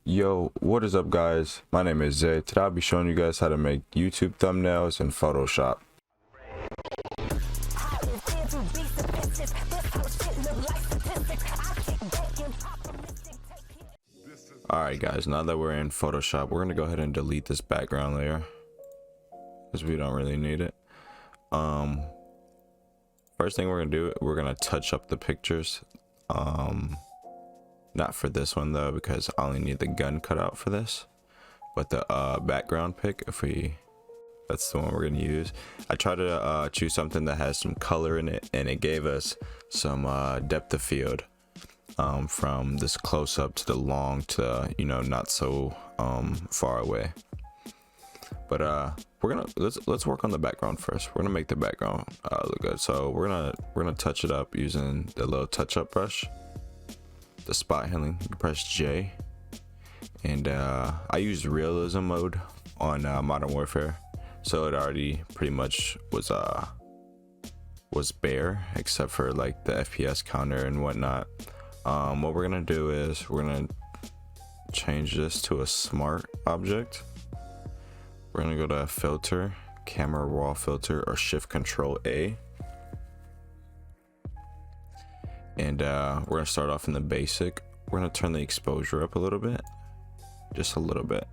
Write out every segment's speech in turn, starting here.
Yo, what is up guys? My name is Zay. Today I'll be showing you guys how to make YouTube thumbnails in Photoshop. Alright guys, now that we're in Photoshop, we're gonna go ahead and delete this background layer because we don't really need it. First thing we're gonna do, we're gonna touch up the pictures. Not for this one though, because I only need the gun cut out for this, but the background pic, that's the one we're gonna use. I tried to choose something that has some color in it, and it gave us some depth of field, from this close up to the long to, you know, not so far away. But let's work on the background first. We're gonna make the background look good. So we're gonna touch it up using the little touch up brush, the spot handling. You can press J, and I used realism mode on Modern Warfare, so it already pretty much was bare except for like the FPS counter and whatnot. What we're gonna do is we're gonna change this to a smart object. We're gonna go to filter, camera raw filter, or shift control A, and we're gonna start off in the basic. We're gonna turn the exposure up a little bit, just a little bit.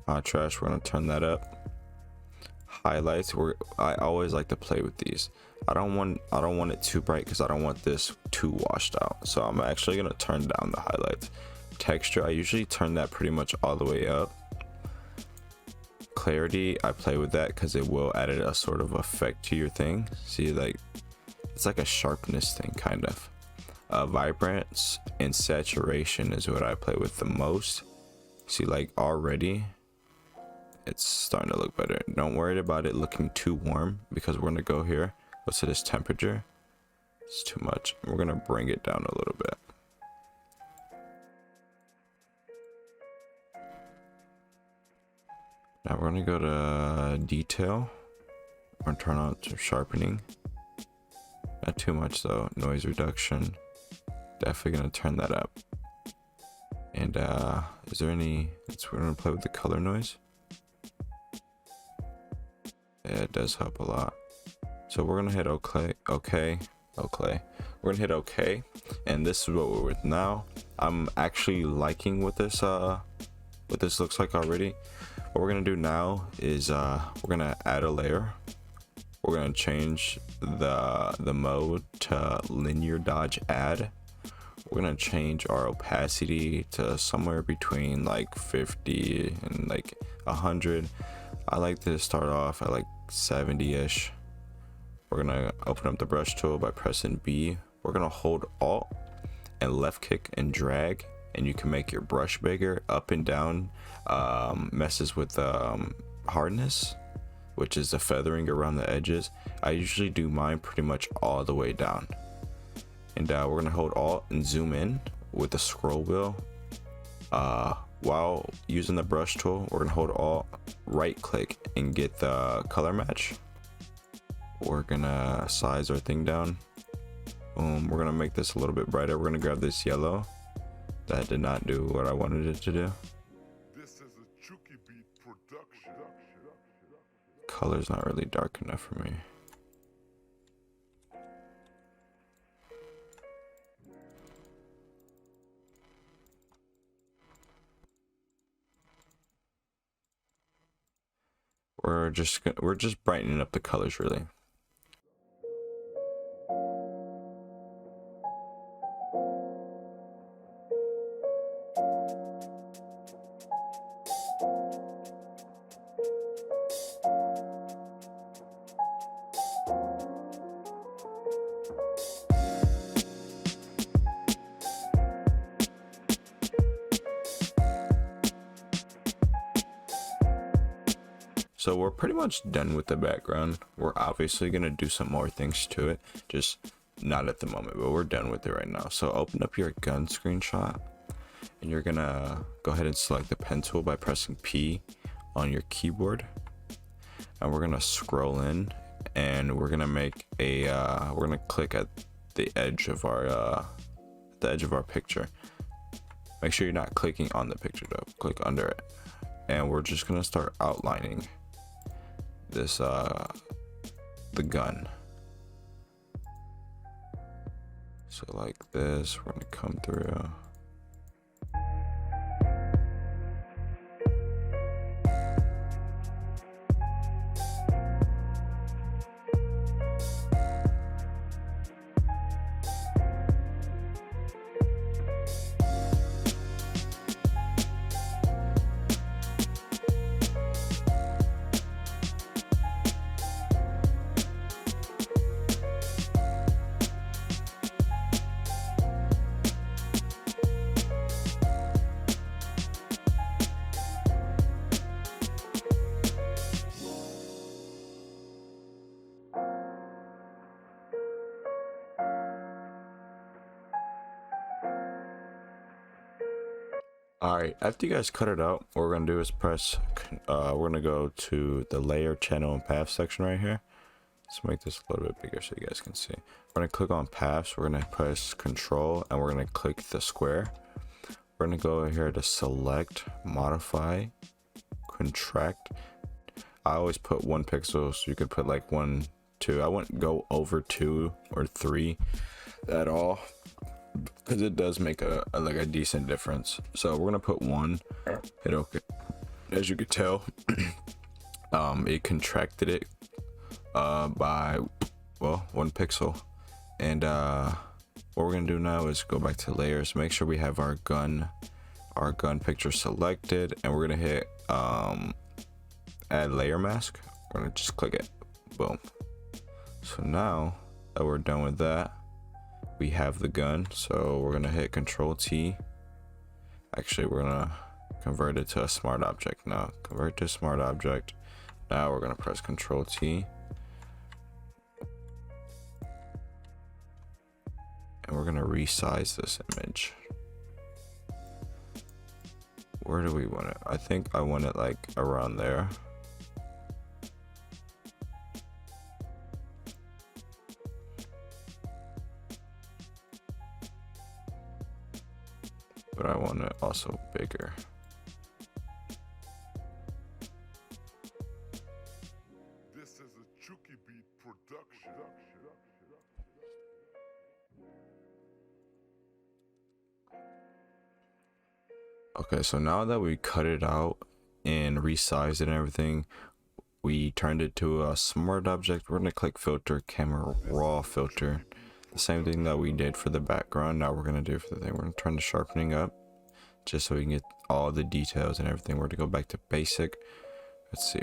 Contrast, we're gonna turn that up. Highlights, I always like to play with these. I don't want it too bright because I don't want this too washed out, so I'm actually gonna turn down the highlights. Texture, I usually turn that pretty much all the way up. Clarity, I play with that because it will add a sort of effect to your thing. See, like, it's like a sharpness thing kind of. Vibrance and saturation is what I play with the most. See, like, already it's starting to look better. Don't worry about it looking too warm, because we're gonna go here, go to this temperature. It's too much. We're gonna bring it down a little bit. Now we're gonna go to detail. We're gonna turn on to sharpening. Not too much though. Noise reduction. Definitely gonna turn that up. And is there any? We're gonna play with the color noise. Yeah, it does help a lot. So we're gonna hit OK. We're gonna hit OK, and this is what we're with now. I'm actually liking what this looks like already. What we're gonna do now is we're gonna add a layer. We're gonna change the mode to linear dodge add. We're gonna change our opacity to somewhere between like 50 and like 100. I like to start off at like 70-ish. We're gonna open up the brush tool by pressing B. We're gonna hold Alt and left click and drag, and you can make your brush bigger. Up and down messes with hardness, which is the feathering around the edges. I usually do mine pretty much all the way down. And we're gonna hold Alt and zoom in with the scroll wheel. While using the brush tool, we're gonna hold Alt, right click, and get the color match. We're gonna size our thing down. Boom. We're gonna make this a little bit brighter. We're gonna grab this yellow. That did not do what I wanted it to do. This is a Chucky Beat production. Color's not really dark enough for me. We're just brightening up the colors really. So we're pretty much done with the background. We're obviously gonna do some more things to it, just not at the moment, but we're done with it right now. So open up your gun screenshot, and you're gonna go ahead and select the pen tool by pressing P on your keyboard, and we're gonna scroll in, and we're gonna make a we're gonna click at the edge of our picture. Make sure you're not clicking on the picture though, click under it. And we're just gonna start outlining this the gun. So like this, we're gonna come through. Alright, after you guys cut it out, what we're going to do is press, we're going to go to the layer, channel, and path section right here. Let's make this a little bit bigger so you guys can see. We're going to click on paths, we're going to press control, and we're going to click the square. We're going to go here to select, modify, contract. I always put 1 pixel, so you could put like 1, 2. I wouldn't go over 2 or 3 at all, because it does make a decent difference. So we're gonna put 1, hit OK. As you could tell, it contracted it by 1 pixel. And what we're gonna do now is go back to layers, make sure we have our gun picture selected, and we're gonna hit add layer mask. We're gonna just click it, boom. So now that we're done with that, we have the gun, so we're gonna hit Control T. Actually, we're gonna convert it to a smart object now. Convert to smart object. Now we're gonna press Control T, and we're gonna resize this image. Where do we want it? I think I want it like around there. But I want it also bigger. This is a Chucky Beat production. Okay, so now that we cut it out and resized it and everything, we turned it to a smart object. We're gonna click filter, camera raw filter. The same thing that we did for the background, now we're gonna do for the thing. We're gonna turn the sharpening up just so we can get all the details and everything. We're gonna go back to basic. Let's see,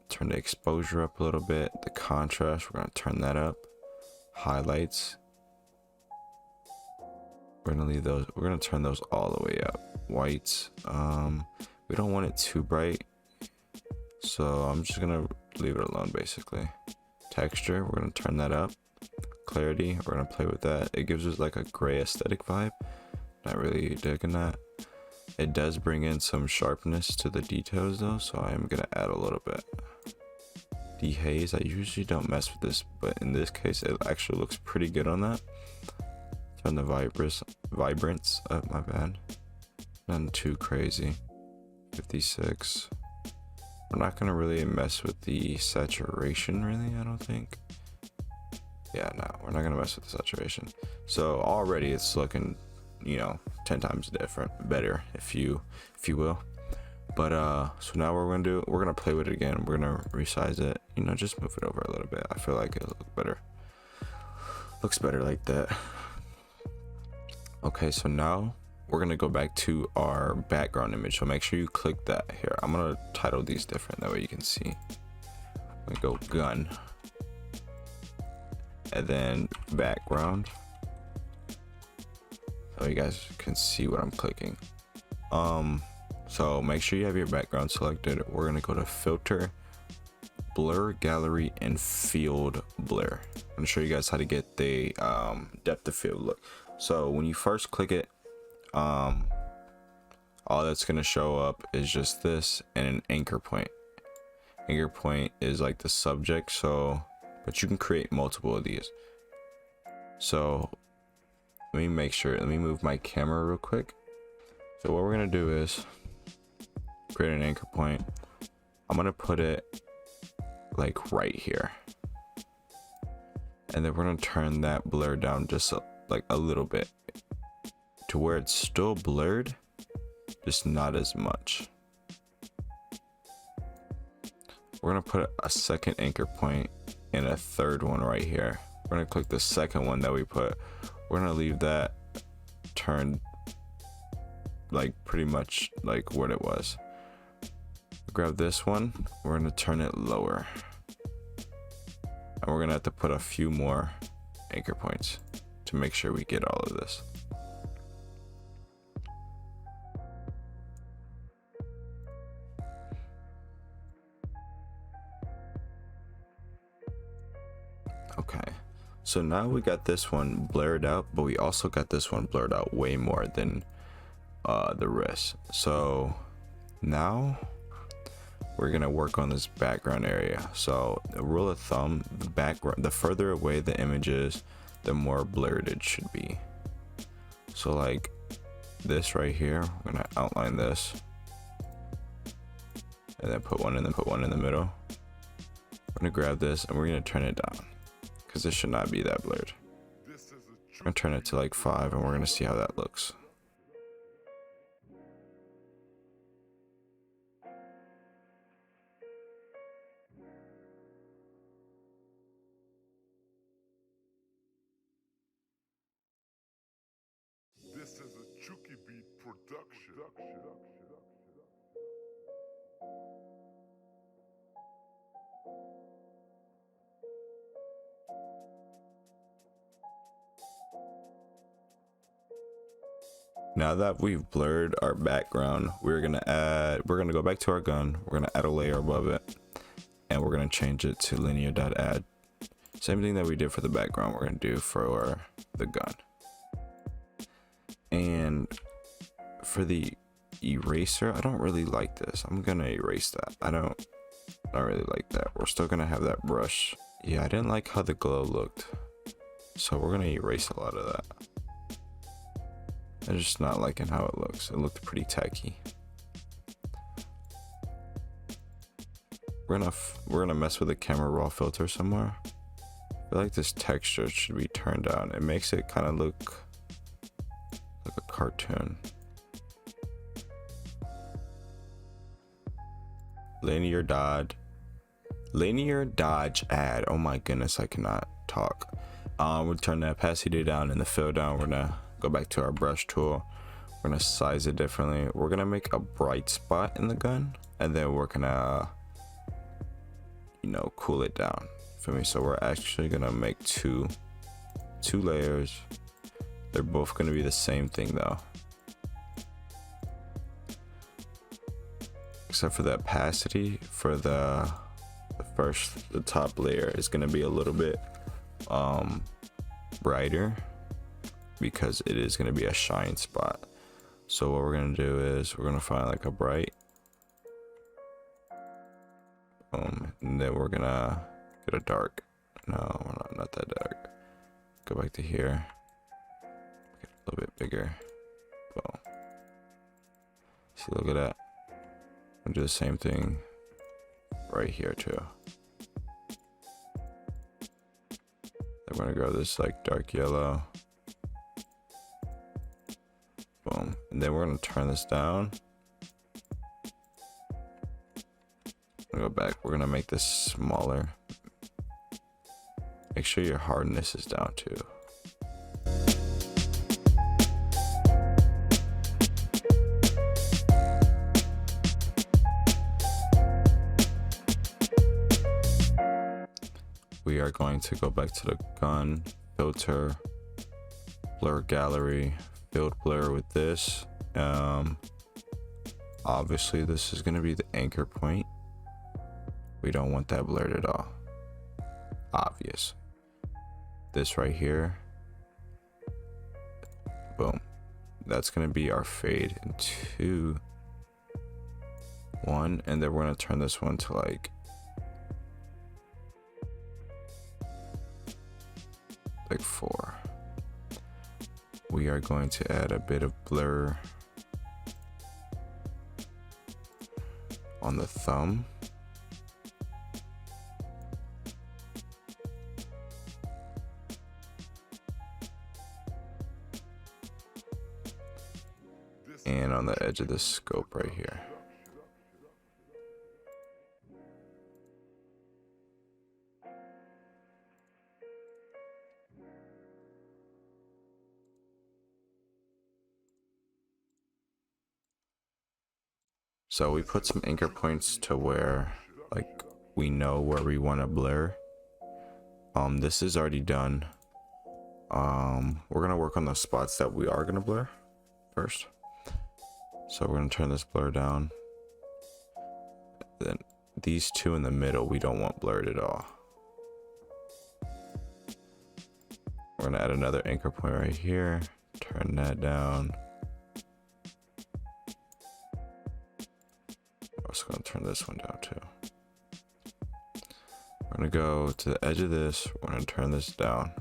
turn the exposure up a little bit, the contrast, we're gonna turn that up. Highlights, we're gonna leave those, we're gonna turn those all the way up. Whites, we don't want it too bright, so I'm just gonna leave it alone basically. Texture, we're gonna turn that up. Clarity, we're gonna play with that. It gives us like a gray aesthetic vibe. Not really digging that. It does bring in some sharpness to the details though, so I am gonna add a little bit. Dehaze, I usually don't mess with this, but in this case it actually looks pretty good on that. Turn the vibrance up, my bad. Nothing too crazy. 56. We're not gonna really mess with the saturation really, I don't think. Yeah, no, we're not gonna mess with the saturation. So already it's looking, 10 times better, if you will. But so now what we're gonna do, we're gonna play with it again. We're gonna resize it, just move it over a little bit. I feel like it'll look better. Looks better like that. Okay, so now we're gonna go back to our background image. So make sure you click that here. I'm gonna title these different, that way you can see. We go gun. And then background, so you guys can see what I'm clicking. So make sure you have your background selected. We're gonna go to filter, blur, gallery, and field blur. I'm gonna show you guys how to get the depth of field look. So when you first click it, all that's gonna show up is just this and an anchor point. Anchor point is like the subject, so but you can create multiple of these. So let me move my camera real quick. So what we're gonna do is create an anchor point. I'm gonna put it like right here, and then we're gonna turn that blur down just like a little bit to where it's still blurred, just not as much. We're gonna put a second anchor point and a third one right here. We're gonna click the second one that we put. We're gonna leave that turned like pretty much like what it was. Grab this one, we're gonna turn it lower, and we're gonna have to put a few more anchor points to make sure we get all of this. Okay, so now we got this one blurred out, but we also got this one blurred out way more than the rest. So now we're gonna work on this background area. So a rule of thumb, the background, the further away the image is, the more blurred it should be. So like this right here, we're gonna outline this and then put one in the middle. We're gonna grab this and we're gonna turn it down because this should not be that blurred. We're gonna turn it to like 5 and we're gonna see how that looks. This is a Chucky Beat production. Now that we've blurred our background, we're gonna go back to our gun. We're gonna add a layer above it, and we're gonna change it to linear.add. Same thing that we did for the background, we're gonna do for the gun. And for the eraser, I don't really like this. I'm gonna erase that. I don't really like that. We're still gonna have that brush. Yeah, I didn't like how the glow looked, so we're gonna erase a lot of that. I'm just not liking how it looks. It looked pretty tacky. We're gonna mess with the camera raw filter somewhere. I feel like this texture should be turned down. It makes it kind of look like a cartoon. Linear dodge add. Oh my goodness, I cannot talk. We'll turn the opacity down and the fill down. We're gonna go back to our brush tool. We're gonna size it differently. We're gonna make a bright spot in the gun, and then we're gonna, you know, cool it down for me. So we're actually gonna make two layers. They're both gonna be the same thing though, except for the opacity for the top layer is gonna be a little bit brighter, because it is going to be a shine spot. So what we're going to do is we're going to find like a bright, and then we're going to get a dark. No, not that dark. Go back to here, get a little bit bigger. Boom. See, look at that. I'll do the same thing right here too. Then we're going to grab this like dark yellow. Boom. And then we're going to turn this down. Go back. We're going to make this smaller. Make sure your hardness is down too. We are going to go back to the gun, filter, blur gallery, field blur with this. Obviously this is going to be the anchor point. We don't want that blurred at all. Obvious. This right here, boom, that's going to be our fade in 2, 1, and then we're going to turn this one to like 4. We are going to add a bit of blur on the thumb. And on the edge of the scope right here. So we put some anchor points to where like we know where we want to blur. This is already done. We're gonna work on the spots that we are gonna blur first. So we're gonna turn this blur down. Then these two in the middle we don't want blurred at all. We're gonna add another anchor point right here. Turn that down. Also gonna turn this one down too. We're gonna go to the edge of this. We're gonna turn this down.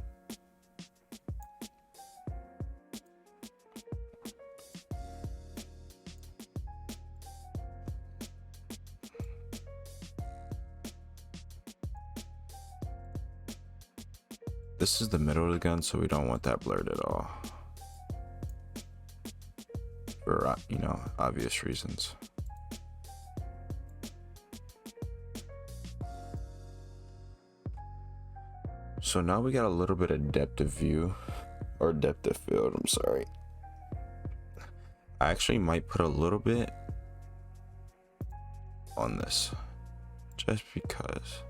This is the middle of the gun, so we don't want that blurred at all. For, you know, obvious reasons. So now we got a little bit of depth of view, or depth of field, I'm sorry. I actually might put a little bit on this, just because,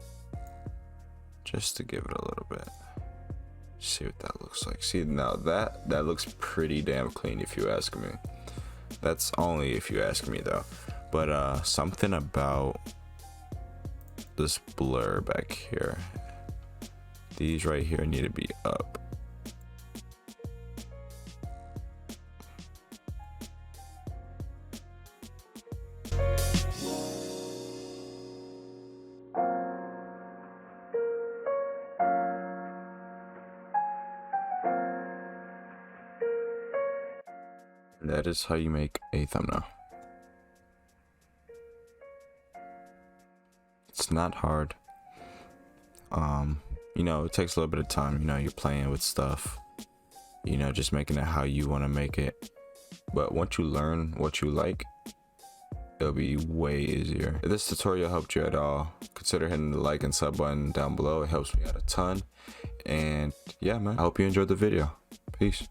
just to give it a little bit. See what that looks like. See, now that looks pretty damn clean if you ask me. That's only if you ask me though. But something about this blur back here, these right here need to be up. That is how you make a thumbnail. It's not hard. You know, it takes a little bit of time. You know, you're playing with stuff, you know, just making it how you want to make it. But once you learn what you like, it'll be way easier. If this tutorial helped you at all, consider hitting the like and sub button down below. It helps me out a ton. And yeah, man, I hope you enjoyed the video. Peace.